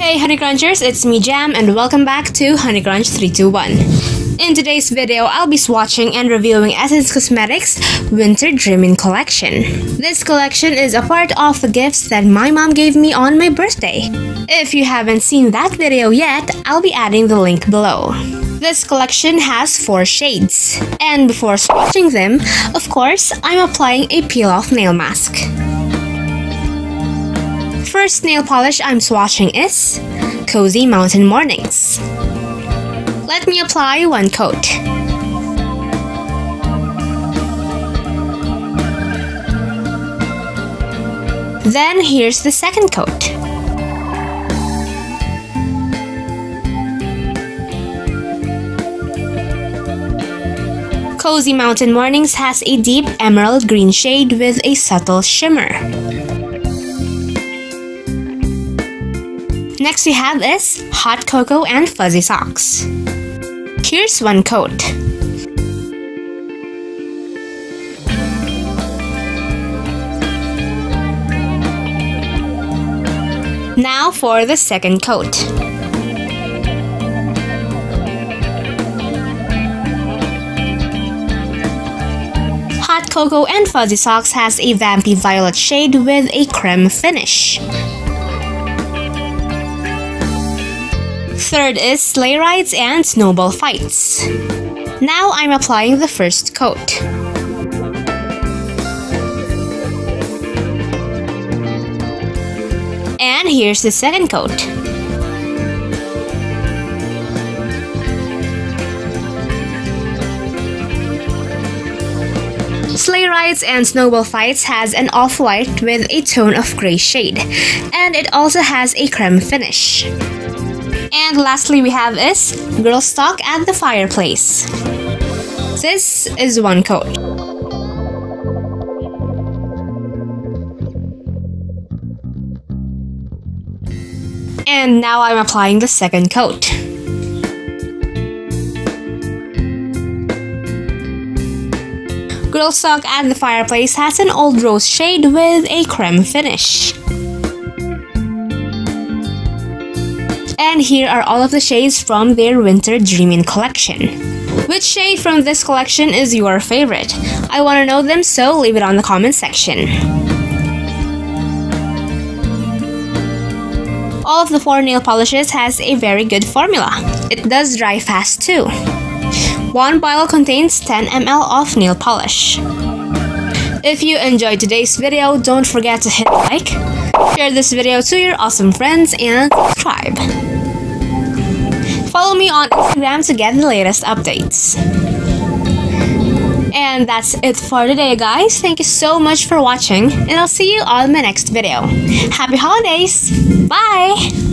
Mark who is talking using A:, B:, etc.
A: Hey honeycrunchers, it's me Jham and welcome back to honeycrunch321. In today's video, I'll be swatching and reviewing Essence Cosmetics Winter Dreamin collection. This collection is a part of the gifts that my mom gave me on my birthday. If you haven't seen that video yet, I'll be adding the link below. This collection has 4 shades, and before swatching them, of course, I'm applying a peel-off nail mask. First nail polish I'm swatching is Cozy Mountain Mornings. Let me apply 1 coat. Then here's the second coat. Cozy Mountain Mornings has a deep emerald green shade with a subtle shimmer. Next we have is Hot Cocoa and Fuzzy Socks. Here's 1 coat. Now for the second coat. Hot Cocoa and Fuzzy Socks has a vampy violet shade with a creme finish. Third is Sleigh Rides and Snowball Fights. Now I'm applying the first coat. And here's the second coat. Sleigh Rides and Snowball Fights has an off-white with a tone of gray shade, and it also has a creme finish. And lastly we have is Girls Talk at the Fireplace. This is 1 coat. And now I'm applying the second coat. Girls Talk at the Fireplace has an old rose shade with a creme finish. And here are all of the shades from their Winter Dreamin collection. Which shade from this collection is your favorite? I want to know them, so leave it on the comment section. All of the 4 nail polishes has a very good formula. It does dry fast too. 1 bottle contains 10 ml of nail polish. If you enjoyed today's video, don't forget to hit like, share this video to your awesome friends, and subscribe. Follow me on Instagram to get the latest updates. And that's it for today, guys. Thank you so much for watching, and I'll see you on my next video. Happy holidays! Bye!